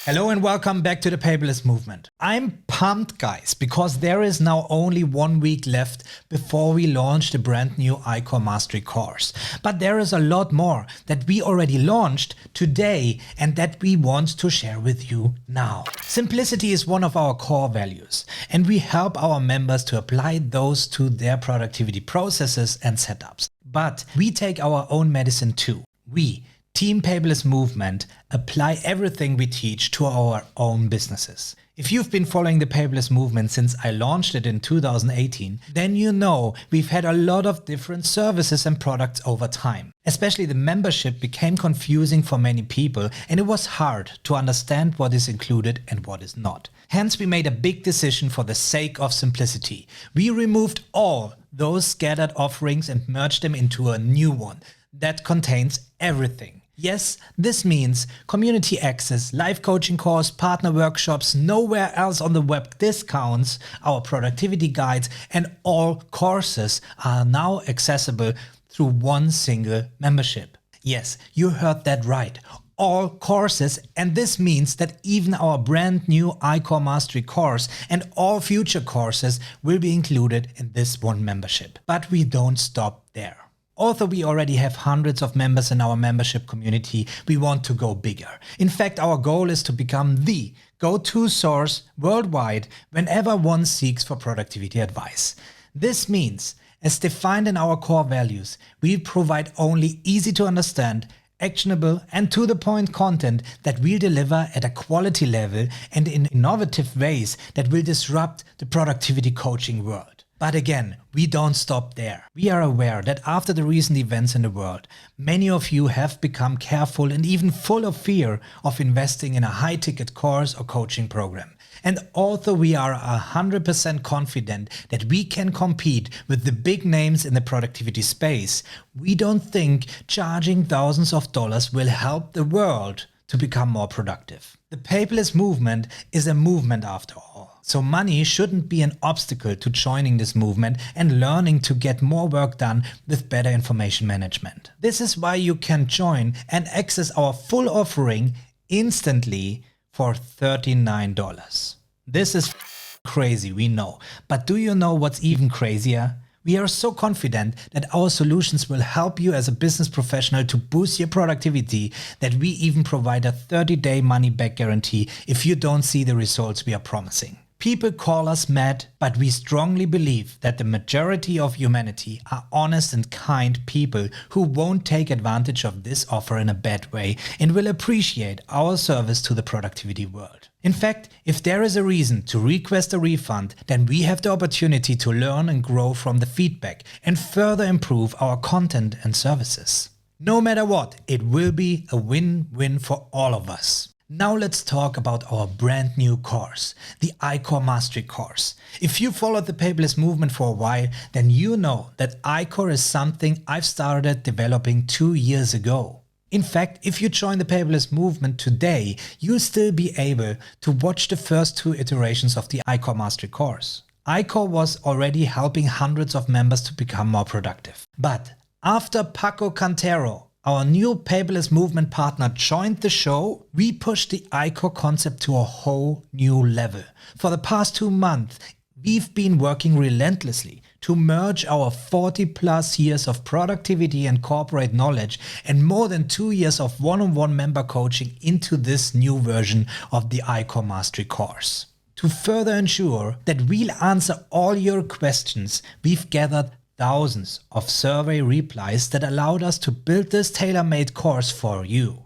Hello and welcome back to the Paperless movement. I'm pumped, guys, because there is now only 1 week left before we launch the brand new Icor Mastery course. But there is a lot more that we already launched today and that we want to share with you now. Simplicity is one of our core values, and we help our members to apply those to their productivity processes and setups. But we take our own medicine too. We, Team Paperless Movement, apply everything we teach to our own businesses. If you've been following the Paperless Movement since I launched it in 2018, then you know we've had a lot of different services and products over time. Especially the membership became confusing for many people, and it was hard to understand what is included and what is not. Hence, we made a big decision for the sake of simplicity. We removed all those scattered offerings and merged them into a new one that contains everything. Yes, this means community access, live coaching course, partner workshops, nowhere else on the web discounts, our productivity guides, and all courses are now accessible through one single membership. Yes, you heard that right. All courses, and this means that even our brand new Icor Mastery course and all future courses will be included in this one membership. But we don't stop there. Although we already have hundreds of members in our membership community, we want to go bigger. In fact, our goal is to become the go-to source worldwide whenever one seeks for productivity advice. This means, as defined in our core values, we provide only easy to understand, actionable and to-the-point content that will deliver at a quality level and in innovative ways that will disrupt the productivity coaching world. But again, we don't stop there. We are aware that after the recent events in the world, many of you have become careful and even full of fear of investing in a high-ticket course or coaching program. And although we are 100% confident that we can compete with the big names in the productivity space, we don't think charging thousands of dollars will help the world to become more productive. The paperless movement is a movement after all. So money shouldn't be an obstacle to joining this movement and learning to get more work done with better information management. This is why you can join and access our full offering instantly for $39. This is crazy, we know. But do you know what's even crazier? We are so confident that our solutions will help you as a business professional to boost your productivity that we even provide a 30-day money-back guarantee if you don't see the results we are promising. People call us mad, but we strongly believe that the majority of humanity are honest and kind people who won't take advantage of this offer in a bad way and will appreciate our service to the productivity world. In fact, if there is a reason to request a refund, then we have the opportunity to learn and grow from the feedback and further improve our content and services. No matter what, it will be a win-win for all of us. Now let's talk about our brand new course, the Icor Mastery course. If you followed the Paperless movement for a while, then you know that Icor is something I've started developing 2 years ago. In fact, if you join the Paperless movement today, you'll still be able to watch the first 2 iterations of the Icor Mastery course. Icor was already helping hundreds of members to become more productive. But after Paco Cantero, our new Paperless movement partner, joined the show, we pushed the Icor concept to a whole new level. For the past 2 months, we've been working relentlessly to merge our 40+ years of productivity and corporate knowledge and more than 2 years of one-on-one member coaching into this new version of the Icor Mastery course. To further ensure that we'll answer all your questions, we've gathered thousands of survey replies that allowed us to build this tailor-made course for you.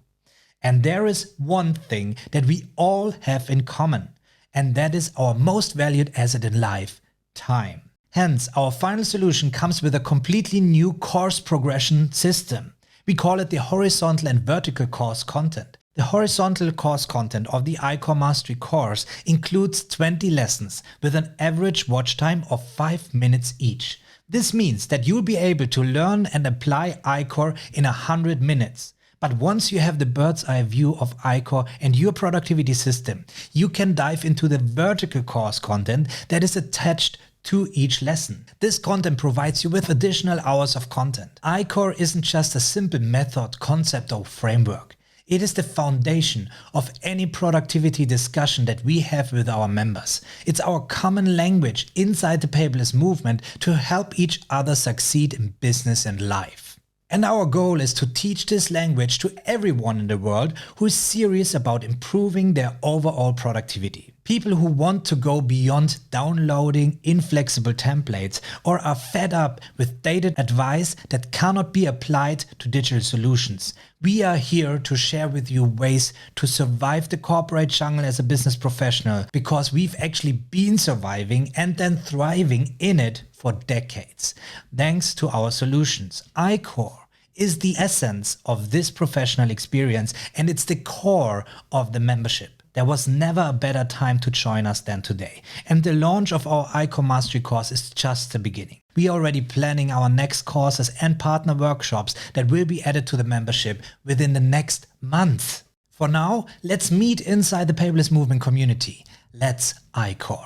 And there is one thing that we all have in common, and that is our most valued asset in life, time. Hence, our final solution comes with a completely new course progression system. We call it the horizontal and vertical course content. The horizontal course content of the Icor Mastery course includes 20 lessons with an average watch time of 5 minutes each. This means that you'll be able to learn and apply Icor in 100 minutes. But once you have the bird's eye view of Icor and your productivity system, you can dive into the vertical course content that is attached to each lesson. This content provides you with additional hours of content. Icor isn't just a simple method, concept or framework. It is the foundation of any productivity discussion that we have with our members. It's our common language inside the paperless movement to help each other succeed in business and life. And our goal is to teach this language to everyone in the world who is serious about improving their overall productivity. People who want to go beyond downloading inflexible templates or are fed up with dated advice that cannot be applied to digital solutions. We are here to share with you ways to survive the corporate jungle as a business professional, because we've actually been surviving and then thriving in it for decades. Thanks to our solutions, Icor is the essence of this professional experience, and it's the core of the membership. There was never a better time to join us than today. And the launch of our Icor Mastery course is just the beginning. We are already planning our next courses and partner workshops that will be added to the membership within the next month. For now, let's meet inside the Paperless Movement community. Let's Icor.